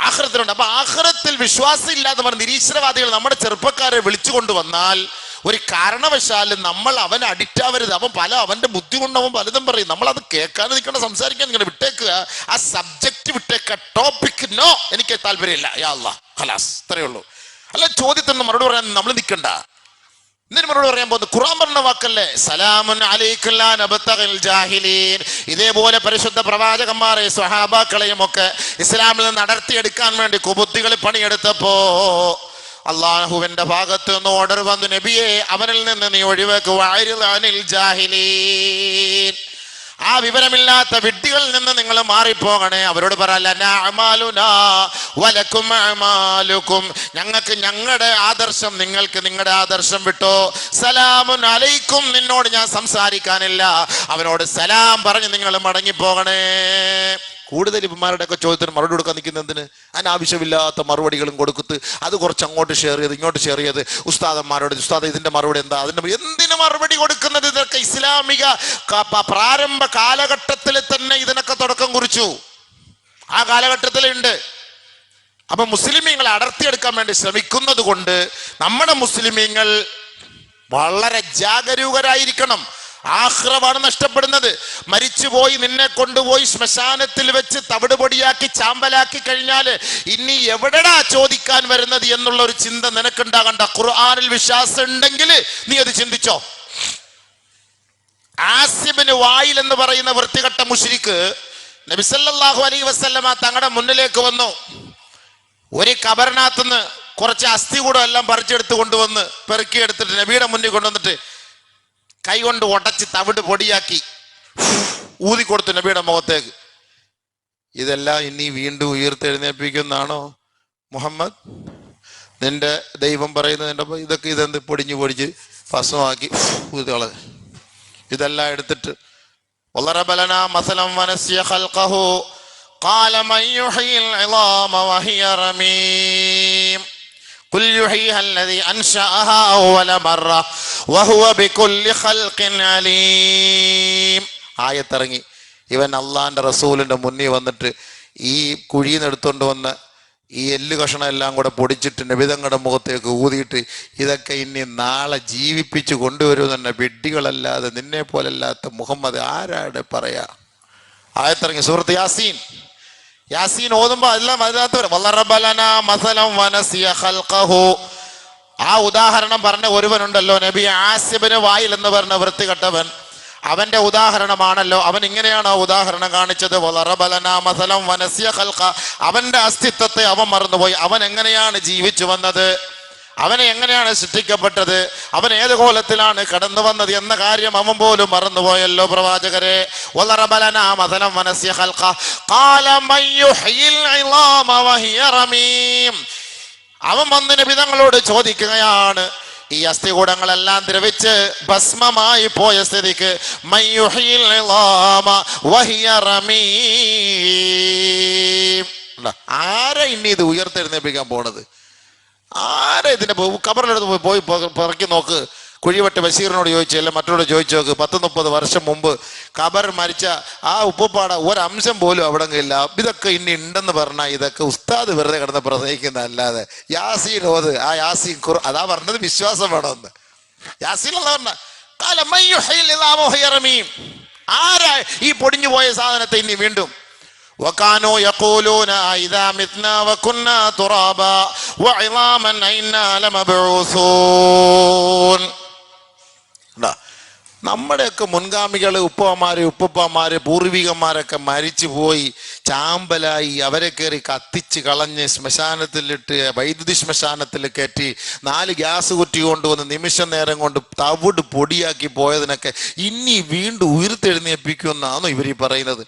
ആഖിറത്തിനുണ്ട്. അപ്പൊ ആഖിറത്തിൽ വിശ്വാസം ഇല്ലാതെ പറഞ്ഞ നിരീശ്വരവാദികൾ നമ്മുടെ ചെറുപ്പക്കാരെ വിളിച്ചു കൊണ്ടുവന്നാൽ ഒരു കാരണവശാലും നമ്മൾ അവനെ അഡിക്റ്റ് ആവരുത്. അവന്റെ ബുദ്ധി കൊണ്ട് അവൻ പലതും പറയും. നമ്മൾ അത് കേൾക്കാതെ നിൽക്കണം, സംസാരിക്കാൻ നിൽക്കണം, വിട്ടേക്കുക. ആ സബ്ജക്റ്റ് വിട്ടേക്കുക, ടോപ്പിക് നോ, എനിക്ക് താല്പര്യമില്ല, യാ അല്ലാഹ് ഖലാസ്, ഇത്രയേ ഉള്ളൂ. അല്ല, ചോദ്യത്തിന് മറുപടി പറയാൻ നമ്മൾ നിൽക്കണ്ട. ഇതിന് മറുപടി പറയാൻ പോകുന്നത് ഖുർആൻ പറഞ്ഞ വാക്കല്ലേ, സലാമുൻ അലൈക്കും ലാ നബ്തഗിൽ ജാഹിലീൻ. ഇതേപോലെ പരിശുദ്ധ പ്രവാചകന്മാരെ സ്വഹാബാക്കളെയും ഒക്കെ ഇസ്ലാമിൽ നിന്ന് നടത്തിയെടുക്കാൻ വേണ്ടി കുബുദ്ധികൾ പണിയെടുത്തപ്പോ അള്ളാഹുവിന്റെ ഭാഗത്ത് നിന്ന് ഓർഡർ വന്നു, നബിയെ അവനിൽ നിന്ന് നീ ഒഴിവാക്കുക, വഅരിദ് അനിൽ ജാഹിലീൻ. ആ വിവരമില്ലാത്ത വിഡ്ഢികളിൽ നിന്ന് നിങ്ങൾ മാറിപ്പോകണേ. അവരോട് പറയാ, ഞങ്ങൾക്ക് ഞങ്ങളുടെ ആദർശം, നിങ്ങൾക്ക് നിങ്ങളുടെ ആദർശം വിട്ടോ. സലാമുൻ അലൈക്കും, നിന്നോട് ഞാൻ സംസാരിക്കാനില്ല. അവനോട് സലാം പറഞ്ഞ് നിങ്ങൾ മടങ്ങിപ്പോകണേ. കൂടുതൽ ഇവന്മാരുടെ ഒക്കെ ചോദ്യത്തിന് മറുപടി കൊടുക്കാൻ നിൽക്കുന്നതിന് അനാവശ്യമില്ലാത്ത മറുപടികളും കൊടുക്കത്ത്, അത് കുറച്ച് അങ്ങോട്ട് ഷെയർ ചെയ്ത് ഇങ്ങോട്ട് ഷെയർ ചെയ്ത് ഉസ്താദന്മാരോട്, ഉസ്താദ് ഇതിന്റെ മറുപടി എന്താ, അതിന്റെ എന്തിനു മറുപടി കൊടുക്കുന്നത്? ഇതൊക്കെ ഇസ്ലാമിക പ്രാരംഭ കാലഘട്ടത്തിൽ തന്നെ ഇതിനൊക്കെ തുടക്കം കുറിച്ചു, ആ കാലഘട്ടത്തിലുണ്ട്. അപ്പൊ മുസ്ലിമീങ്ങളെ അടർത്തിയെടുക്കാൻ വേണ്ടി ശ്രമിക്കുന്നത് കൊണ്ട് നമ്മുടെ മുസ്ലിമീങ്ങൾ വളരെ ജാഗരൂകരായിരിക്കണം. ആഖിറമാണ് നഷ്ടപ്പെടുന്നത്. മരിച്ചുപോയി നിന്നെ കൊണ്ടുപോയി ശ്മശാനത്തിൽ വെച്ച് തവിട് പൊടിയാക്കി ചാമ്പലാക്കി കഴിഞ്ഞാല് ഇനി എവിടെടാ ചോദിക്കാൻ വരുന്നത് എന്നുള്ള ഒരു ചിന്ത നിനക്കുണ്ടാകണ്ട. ഖുർആനിൽ വിശ്വാസം ഉണ്ടെങ്കിൽ നീ അത് ചിന്തിച്ചോ. ആസിബിന് വായിൽ എന്ന് പറയുന്ന വൃത്തികെട്ട മുശ്രിക്ക് നബി സല്ലല്ലാഹു അലൈഹി വസല്ലമ തങ്ങളുടെ മുന്നിലേക്ക് വന്നു. ഒരു കബറിനകത്തുനിന്ന് കുറച്ച് അസ്ഥി കൂടം എല്ലാം പറിച്ചെടുത്ത് കൊണ്ടുവന്ന് പെറുക്കിയെടുത്തിട്ട് നബിയുടെ മുന്നിൽ കൊണ്ടുവന്നിട്ട് കൈ കൊണ്ട് ഉടച്ച് തവിട് പൊടിയാക്കി ഊതിക്കൊടുത്തു നബിയുടെ മുഖത്തേക്ക്. ഇതെല്ലാം ഇനി വീണ്ടും ഉയർത്തെഴുന്നേൽപ്പിക്കുന്നതാണോ മുഹമ്മദ്? നിന്റെ ദൈവം പറയുന്നത് ഇതൊക്കെ ഇതെന്ത് പൊടിഞ്ഞു പൊടിച്ച് ഭസ്മമാക്കി ഊതികള്. ഇതെല്ലാം എടുത്തിട്ട് وضرب لنا مثلا ونسي خلقه قال من يحيي العظام وهي رميم قل يحييها الذي أنشأها أول مرة وهو بكل خلق عليم. ആയത്തിറങ്ങി. ഇവൻ അള്ളാന്റെ റസൂലിന്റെ മുന്നിൽ വന്നിട്ട് ഈ കുഴിയിൽ നിന്ന് എടുത്തുകൊണ്ട് വന്ന് ഈ എല്ല് കഷണം എല്ലാം കൂടെ പൊടിച്ചിട്ട് നബിതങ്ങളുടെ മുഖത്തേക്ക് ഊതിയിട്ട് ഇതൊക്കെ ഇനി നാളെ ജീവിപ്പിച്ച് കൊണ്ടുവരും തന്നെ വെഡ്ഡികളല്ലാതെ നിന്നെ പോലല്ലാത്ത മുഹമ്മദ് ആരാടെ പറയാ. ആയത്തിറങ്ങി സൂറത്ത് യാസീൻ. യാസീൻ ഓതുമ്പോ എല്ലാം ആ ഉദാഹരണം പറഞ്ഞ ഒരുവനുണ്ടല്ലോ, നബി ആസിബിന് വായിൽ എന്ന് പറഞ്ഞ വൃത്തികെട്ടവൻ. അവന്റെ ഉദാഹരണമാണല്ലോ. അവൻ ഇങ്ങനെയാണോ ഉദാഹരണം കാണിച്ചത്? അവന്റെ അസ്തിത്വത്തെ അവൻ മറന്നുപോയി. അവൻ എങ്ങനെയാണ് ജീവിച്ചു വന്നത്, അവനെ എങ്ങനെയാണ് സൃഷ്ടിക്കപ്പെട്ടത്, അവൻ ഏത് കോലത്തിലാണ് കടന്നു വന്നത് എന്ന കാര്യം അവൻ പോലും മറന്നുപോയല്ലോ പ്രവാചകരെ. അവൻ വന്ന് നബി തങ്ങളോട് ചോദിക്കുകയാണ്, ഈ അസ്ഥികൂടങ്ങളെല്ലാം ദ്രവിച്ച് ഭസ്മമായി പോയ സ്ഥിതിക്ക് ആരെ ഇനി ഇത് ഉയർത്തെഴുന്നേൽപ്പിക്കാൻ പോണത്? ആരെ ഇതിന്റെ കബറിലെടുത്ത് പോയി പിറക്കി നോക്ക്. കുഴിവെട്ട് ബഷീറിനോട് ചോദിച്ചു, അല്ല മറ്റോട് ചോദിച്ചു നോക്ക്. 10-30 വർഷം മുമ്പ് ഖബർ മരിച്ച ആ ഉപ്പുപ്പാട ഒരംശം പോലും അവിടെ ഇല്ല. ഇതൊക്കെ ഇനി ഉണ്ടെന്ന് പറഞ്ഞാൽ ഇതൊക്കെ ഉസ്താദ് വെറുതെ കിടന്ന് പ്രസംഗിക്കുന്നതല്ലാതെ യാസീൻ ഓത്. ആ യാസീൻ അതാ പറഞ്ഞത് വിശ്വാസം വേണമെന്ന്. യാസീൻ അല്ല പറഞ്ഞ ആരാ ഈ പൊടിഞ്ഞു പോയ സാധനത്തെ ഇനി വീണ്ടും وكانوا يقولون إذا متنا وكنا ترابا وعظاما إنا لمبعوثون. നമ്മുടെയൊക്കെ മുൻഗാമികള് ഉപ്പമാര് പൂർവികന്മാരൊക്കെ മരിച്ചു പോയി ചാമ്പലായി അവരെ കയറി കത്തിച്ച് കളഞ്ഞ് ശ്മശാനത്തിലിട്ട് വൈദ്യുതി ശ്മശാനത്തിൽ കയറ്റി 4 ഗ്യാസ് കുറ്റി കൊണ്ടുവന്ന് നിമിഷ നേരം കൊണ്ട് തവിട് പൊടിയാക്കി പോയതിനൊക്കെ ഇനി വീണ്ടും ഉയർത്തെഴുന്നേൽപ്പിക്കുമെന്നാണോ ഇവർ പറയുന്നത്?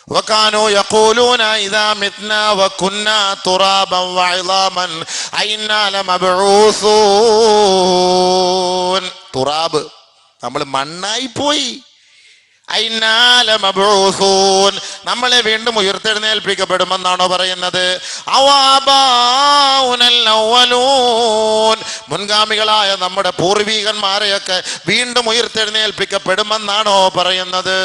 وكانوا يقولون إذا متنا وكنا ترابا وعظاما أئنا لمبعوثون. തുറാബ് നമ്മൾ മണ്ണായി പോയി. നമ്മളെ വീണ്ടും ഉയർത്തെഴുന്നേൽപ്പിക്കപ്പെടുമെന്നാണോ പറയുന്നത്? മുൻഗാമികളായ നമ്മുടെ പൂർവീകന്മാരെയൊക്കെ വീണ്ടും ഉയർത്തെഴുന്നേൽപ്പിക്കപ്പെടുമെന്നാണോ പറയുന്നത്?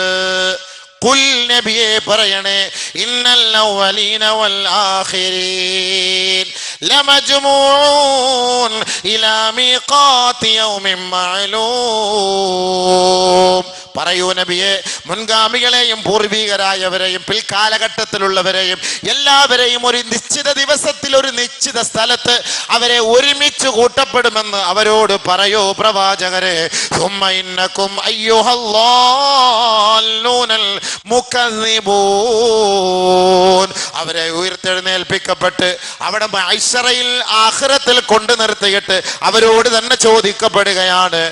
ഖുൽ നബിയെ പറയണേ, ഇന്നൽ അവ്വലീന വൽ ആഖിരീൻ ലമജ്മൂഊൻ ഇലാ മീഖാതി യൗമിൻ മഅലൂം. പറയൂ നബിയെ, മുൻഗാമികളെയും പൂർവികരായവരെയും പിൽക്കാലഘട്ടത്തിലുള്ളവരെയും എല്ലാവരെയും ഒരു നിശ്ചിത ദിവസത്തിൽ ഒരു നിശ്ചിത സ്ഥലത്ത് അവരെ ഒരുമിച്ച് കൂട്ടപ്പെടുമെന്ന് അവരോട് പറയൂ പ്രവാചകരെ. സുമ്മ ഇന്നകും അയ്യുഹല്ലാലൂനൽ മുകദ്ദിബൂൻ. അവരെ ഉയർത്തെഴുന്നേൽപ്പിക്കപ്പെട്ട് അവിടെ മഹ്ശറയിൽ ആഖിറത്തിൽ കൊണ്ടു നിർത്തിയിട്ട് അവരോട് തന്നെ ചോദിക്കപ്പെടുകയാണ്,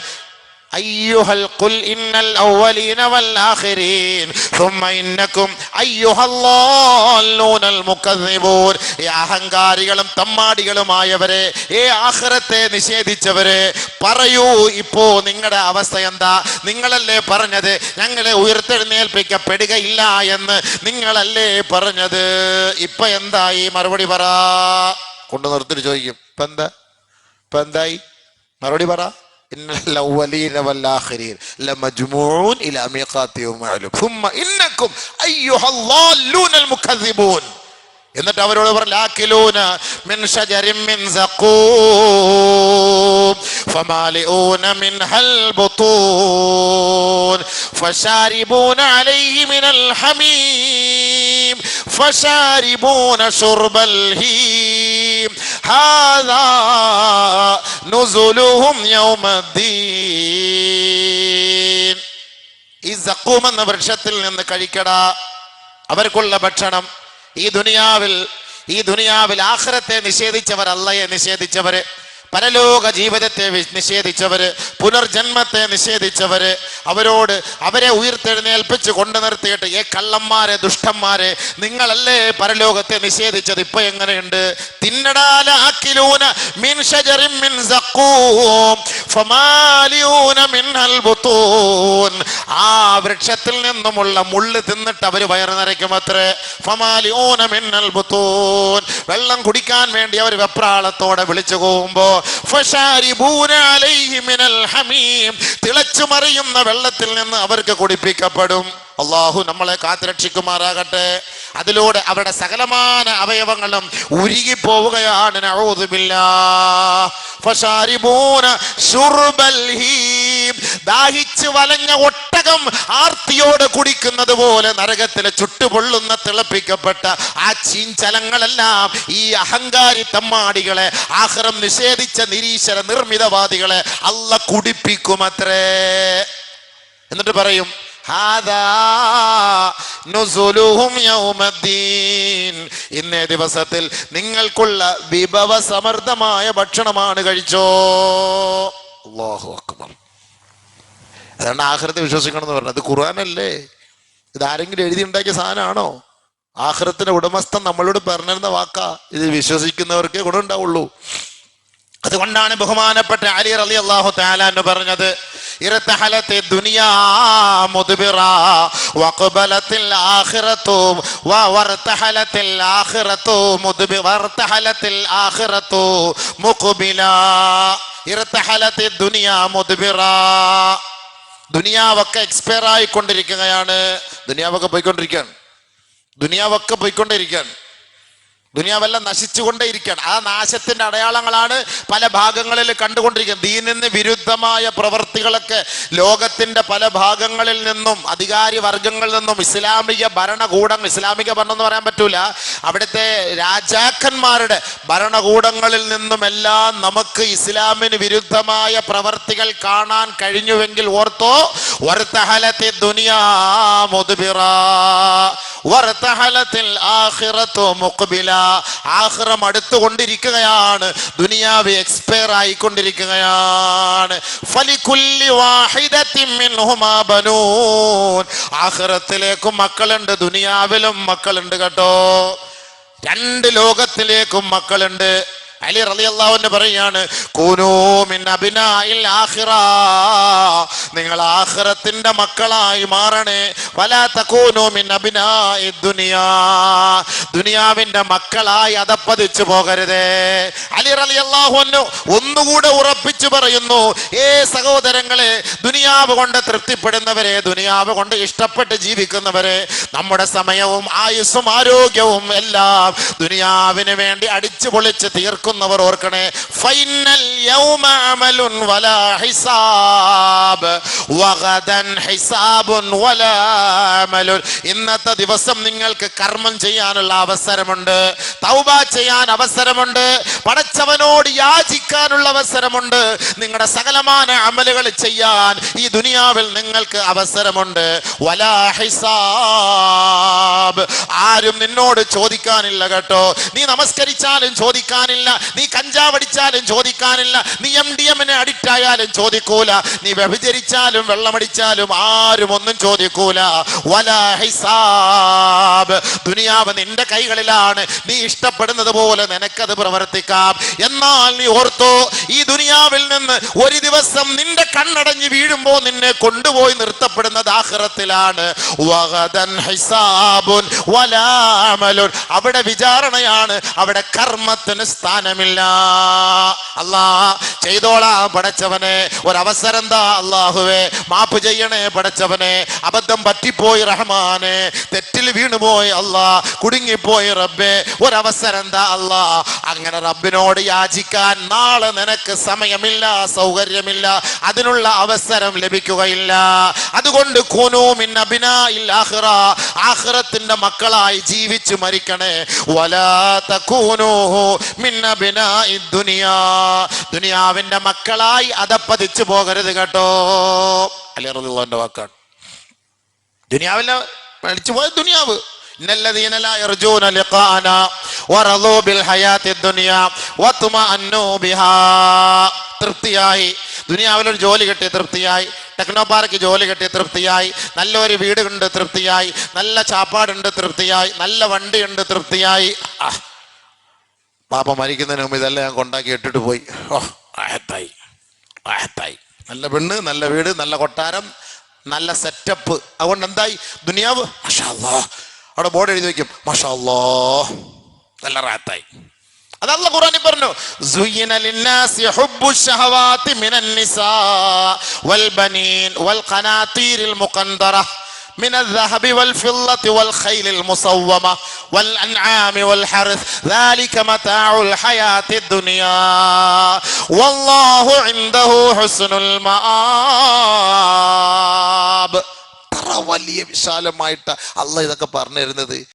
അയ്യുഹൽ ഖുൽ ഇന്നൽ അവ്വലീന വൽ ആഖിരീൻ സുമ്മ ഇന്നകും അയ്യുഹല്ലാലൂനൽ മുകദ്ദിബൂൻ. ഈ അഹങ്കാരികളും തമ്മാടികളുമായവരെ, ഈ ആഖിറത്തെ നിഷേധിച്ചവരെ, പറയൂ ഇപ്പോ നിങ്ങളുടെ അവസ്ഥ എന്താ? നിങ്ങളല്ലേ പറഞ്ഞത് ഞങ്ങളെ ഉയർത്തെഴുന്നേൽപ്പിക്കപ്പെടുകയില്ല എന്ന്? നിങ്ങളല്ലേ പറഞ്ഞത്? ഇപ്പൊ എന്തായി? മറുപടി പറ. കൊണ്ടു നിർത്തിട്ട് ചോദിക്കും, ഇപ്പൊ എന്തായി? മറുപടി പറ. ഇന്നൽ അവ്വലീന വൽ ആഖിരീൻ ലമജ്മൂഊൻ ഇലാ മീഖാതി യൗമിൻ മഅലൂം സുമ്മ ഇന്നകും അയ്യുഹല്ലാലൂനൽ മുകദ്ദിബൂൻ. എന്നിട്ട് അവരോട് പറഞ്ഞു, ലാക്കിലൂന മിൻ ശജരിൻ മിൻ സഖൂം فمالئون منها البطون فشاربون عليه من الحميم فشاربون شرب الهيم هذا نزلهم يوم الدين. ഈ സഖൂം എന്ന വൃക്ഷത്തിൽ നിന്ന് കഴിക്കടാ അവർക്കുള്ള ഭക്ഷണം. ഈ ദുനിയാവിൽ ആഖിറത്തെ നിഷേധിച്ചവർ, അള്ളയെ നിഷേധിച്ചവര്, പരലോക ജീവിതത്തെ നിഷേധിച്ചവര്, പുനർജന്മത്തെ നിഷേധിച്ചവര്, അവരെ ഉയർത്തെഴുന്നേൽപ്പിച്ച് കൊണ്ടു നിർത്തിയിട്ട് കള്ളന്മാരെ, ദുഷ്ടന്മാരെ, നിങ്ങളല്ലേ പരലോകത്തെ നിഷേധിച്ചത്, ഇപ്പൊ എങ്ങനെയുണ്ട്? തിന്നടാല ആക്കിലൂന മിൻ ഷജറിൻ മിൻ സഖൂം ഫമാലിയൂന മിൻഹൽ ബുതൂൻ. ആ വൃക്ഷത്തിൽ നിന്നുമുള്ള മുള്ള് തിന്നിട്ട് അവര് വയറ് നിറയ്ക്കുമത്രേ. ഫമാലിയൂന മിൻഹൽ ബുതൂൻ. വെള്ളം കുടിക്കാൻ വേണ്ടി അവർ വെപ്രാളത്തോടെ വിളിച്ചു പോകുമ്പോ തിളച്ചു മറിയുന്ന വെള്ളത്തിൽ നിന്ന് അവർക്ക് കുടിപ്പിക്കപ്പെടും. അള്ളാഹു നമ്മളെ കാത്തുരക്ഷിക്കുമാറാകട്ടെ. അതിലൂടെ അവരുടെ സകലമാന അവയവങ്ങളും ഉരുകി പോവുകയാണ്. നഊദു ബില്ലാഹ്. ഫശാരിബൂന ശുർബൽ ഹീം. ദാഹിച്ച് വലഞ്ഞ ഒട്ടകം ആർത്തിയോടെ കുടിക്കുന്നത് പോലെ നരകത്തിലെ ചുട്ടുപൊള്ളുന്ന തിളപ്പിക്കപ്പെട്ട ആ ചീഞ്ചലങ്ങളെല്ലാം ഈ അഹങ്കാരി തമ്മാടികളെ, ആഖിറം നിഷേധിച്ച നിരീശ്വര നിർമ്മിതവാദികളെ അല്ല കുടിപ്പിക്കുമത്രേ. എന്നിട്ട് പറയും ഇന്നേ ദിവസത്തിൽ നിങ്ങൾക്കുള്ള വിഭവ സമൃദ്ധമായ ഭക്ഷണമാണ്, കഴിച്ചോ. അല്ലാഹു അക്ബർ. അതാണ് ആഖിറത്തെ വിശ്വസിക്കണം എന്ന് പറഞ്ഞത്. അത് ഖുർആനല്ലേ? ഇതാരെങ്കിലും എഴുതി ഉണ്ടാക്കിയ സാധനമാണോ? ആഖിറത്തിന്റെ ഉടമസ്ഥൻ നമ്മളോട് പറഞ്ഞിരുന്ന വാക്കാ. ഇത് വിശ്വസിക്കുന്നവർക്കേ ഗുണമുണ്ടാവുള്ളൂ. അതുകൊണ്ടാണ് ബഹുമാനപ്പെട്ട അലി റളിയല്ലാഹു തആല അൻഹു പറഞ്ഞത്, ഇർതഹലത്തി ദുനിയാ മുദ്ബിറാ വഖബലത്തിൽ ആഖിറതു വർതഹലത്തിൽ ആഖിറതു വർതഹലത്തിൽ ആഖിറതു മുഖബിലാ. ഇർതഹലത്തി ദുനിയാ മുദ്ബിറാ. ദുനിയാവൊക്കെ എക്സ്പയർ ആയിക്കൊണ്ടിരിക്കുകയാണ്. ദുനിയാവൊക്കെ പോയിക്കൊണ്ടിരിക്കുകയാണ്. ദുനിയാവെല്ലാം നശിച്ചുകൊണ്ടേയിരിക്കുകയാണ്. ആ നാശത്തിന്റെ അടയാളങ്ങളാണ് പല ഭാഗങ്ങളിൽ കണ്ടുകൊണ്ടിരിക്കുന്നത്. ദീനിന് വിരുദ്ധമായ പ്രവർത്തികളൊക്കെ ലോകത്തിന്റെ പല ഭാഗങ്ങളിൽ നിന്നും, അധികാരി വർഗങ്ങളിൽ നിന്നും, ഇസ്ലാമിക ഭരണകൂടങ്ങൾ, ഇസ്ലാമിക ഭരണം എന്ന് പറയാൻ പറ്റൂല, അവിടുത്തെ രാജാക്കന്മാരുടെ ഭരണകൂടങ്ങളിൽ നിന്നുമെല്ലാം നമുക്ക് ഇസ്ലാമിന് വിരുദ്ധമായ പ്രവർത്തികൾ കാണാൻ കഴിഞ്ഞുവെങ്കിൽ ഓർത്തോ, വർതഹലത്തി ദുനിയാ മുദ്ബിറാ വർതഹലത്തിൽ ആഖിറതു മുഖ്ബിലാ. ആഖിറം അടുത്തുകൊണ്ടിരിക്കുകയാണ്, ദുനിയാവ് എക്സ്പയർ ആയിക്കൊണ്ടിരിക്കുകയാണ്. ഫലികുല്ലി വാഹിദത്തിൻ മിൻഹുമാ ബനൂൻ. ആഖിറത്തിലേക്കും മക്കളുണ്ട്, ദുനിയാവിലും മക്കളുണ്ട് കേട്ടോ. രണ്ട് ലോകത്തിലേക്കും മക്കളുണ്ട്. അലി റളിയല്ലാഹു അൻഹു പറയാണ്, കൂനൂ മിൻ അബ്നാഇൽ ആഖിറ. നിങ്ങൾ ആഖിറത്തിന്റെ മക്കളായി മാറണേ. വലാ തകൂനൂ മിൻ അബ്നാഇ ദുനിയാ. ദുനിയാവിന്റെ മക്കളായി അതപ്പതിച്ചു പോകരുതേ. അലി റളിയല്ലാഹു അൻഹു ഒന്നുകൂടെ ഉറപ്പിച്ചു പറയുന്നു, സഹോദരങ്ങളെ, ദുനിയാവ് കൊണ്ട് തൃപ്തിപ്പെടുന്നവരെ, ദുനിയാവ് കൊണ്ട് ഇഷ്ടപ്പെട്ട് ജീവിക്കുന്നവരെ, നമ്മുടെ സമയവും ആയുസ്സും ആരോഗ്യവും എല്ലാം ദുനിയാവിന് വേണ്ടി അടിച്ചു പൊളിച്ച് തീർക്കുന്നവർ ഓർക്കണേ, ഫൈനൽ യൗമ അമലുൻ വലാ ഹിസാബ് വഗദൻ ഹിസാബുൻ വലാ അമലുൻ. ഇന്നത്തെ ദിവസം നിങ്ങൾക്ക് കർമ്മം ചെയ്യാനുള്ള അവസരമുണ്ട്, തൗബ ചെയ്യാൻ അവസരമുണ്ട്, പടച്ചവനോട് യാചിക്കാനുള്ള അവസരമുണ്ട്, നിങ്ങളുടെ സകലമാന അമലുകൾ ചെയ്യാൻ ഈ ദുനിയാവിൽ നിങ്ങൾക്ക് അവസരമുണ്ട്. വലാ ഹിസാബ്. ആരും നിന്നോട് ചോദിക്കാനില്ല കേട്ടോ. നീ നമസ്കരിച്ചാലും ചോദിക്കാനില്ല, നീ കഞ്ചാവടിച്ചാലും ചോദിക്കാനില്ല, നീ MDM അഡിക്റ്റ് ആയാലും ചോദിക്കൂല, നീ വ്യഭിചരിച്ചാലും വെള്ളമടിച്ചാലും ആരും ഒന്നും ചോദിക്കൂല. വലാ ഹിസാബ്. ദുനിയാവ് നിന്റെ കൈകളിലാണ്, നീ ഇഷ്ടപ്പെടുന്നത് പോലെ നിനക്കത് പ്രവർത്തിക്കാം. എന്നാൽ നീ ഓർത്തോ, ഈ ദുനിയാവിൽ നിന്ന് ഒരു ദിവസം നിന്റെ കണ്ണടഞ്ഞ് വീഴുമ്പോ നിന്നെ കൊണ്ടുപോയി നിർത്തപ്പെടുന്നത് ആഖിറത്തിലാണ്. വഗദൻ ഹിസാബുൻ വലാ അമലുൻ. അവിടെ വിചാരണയാണ്, അവിടെ കർമ്മത്തിന് സ്ഥാനമില്ല. അല്ലാഹ് ചെയ്തോളാം പടച്ചവനെ, ഒരവസരം താ അല്ലാഹുവേ, മാപ്പ് ചെയ്യണേ പടച്ചവനെ, അബദ്ധം പറ്റിപ്പോയി റഹ്മാനെ, തെറ്റിൽ വീണുപോയി അല്ലാ, കുടുങ്ങിപ്പോയി റബ്ബേ, ഒരവസരം താ അല്ലാ. അങ്ങനെ റബ്ബിനോട് യാചിക്കാൻ നാളെ നിനക്ക് സമയമില്ല, സൗകര്യമില്ല, അതിനുള്ള അവസരം ലഭിക്കുകയില്ല. അതുകൊണ്ട് കൂനൂ മിൻ അബ്നാഇൽ ആഖിറ, ആഖിറത്തിന്റെ മക്കളായി ജീവിച്ചു മരിക്കണേ. വലാ തകൂനൂ മിൻ അബ്നാഇദ് ദുനിയാ, ദുനിയാവിന്റെ മക്കളായി അതപ്പതിച്ചു പോകരുത് കേട്ടോ. അലി റളിയല്ലാഹുവിന്റെ വാക്കാണ്. ദുനിയാവിലെ പഠിച്ചു പോയ ദുനിയാവ്. ഇന്നല്ലദീന ലാ യർജൂന ലിഖാഅനാ വറളൂ ബിൽ ഹയാത്തിദ് ദുനിയാ വത്മഅന്നു ബിഹാ. തൃപ്തിയായി, ദുനിയാവിലൊരു ജോലി കിട്ടിയ തൃപ്തിയായി, ടെക്നോ പാർക്ക് ജോലി കിട്ടിയ തൃപ്തിയായി, നല്ലൊരു വീട് ഉണ്ട് തൃപ്തിയായി, നല്ല ചാപ്പാടുണ്ട് തൃപ്തിയായി, നല്ല വണ്ടിയുണ്ട് തൃപ്തിയായി. പാപ്പ മരിക്കുന്നതിന് മുമ്പ് ഇതെല്ലാം ഞാൻ കൊണ്ടാക്കി ഇട്ടിട്ട് പോയി. ആഹത്തായി, ആഹത്തായി. നല്ല പെണ്ണ്, നല്ല വീട്, നല്ല കൊട്ടാരം, നല്ല സെറ്റപ്പ്. അതുകൊണ്ട് എന്തായി ദുനിയാവ്? മാഷാ അല്ലാഹ്. അവിടെ ബോർഡ് എഴുതി വയ്ക്കും, മാഷാ അല്ലാഹ്, നല്ല റാത്തായി. അതല്ല ഖുർആനിൽ പറഞ്ഞു, സുയ്യിന ലിന്നാസി ഹുബ്ബു ശഹവാതി മിനൻ നിസാ വൽ ബനീൻ വൽ ഖനാതീരിൽ മുഖന്തറ من الذهب والفضة والخيل المصومة والأنعام والحرث ذلك متاع الحياة الدنيا والله عنده حسن المآب. വലിയ വിശാലമായിട്ട് അള്ളാഹ് ഇതൊക്കെ പറഞ്ഞു തരുന്നത്.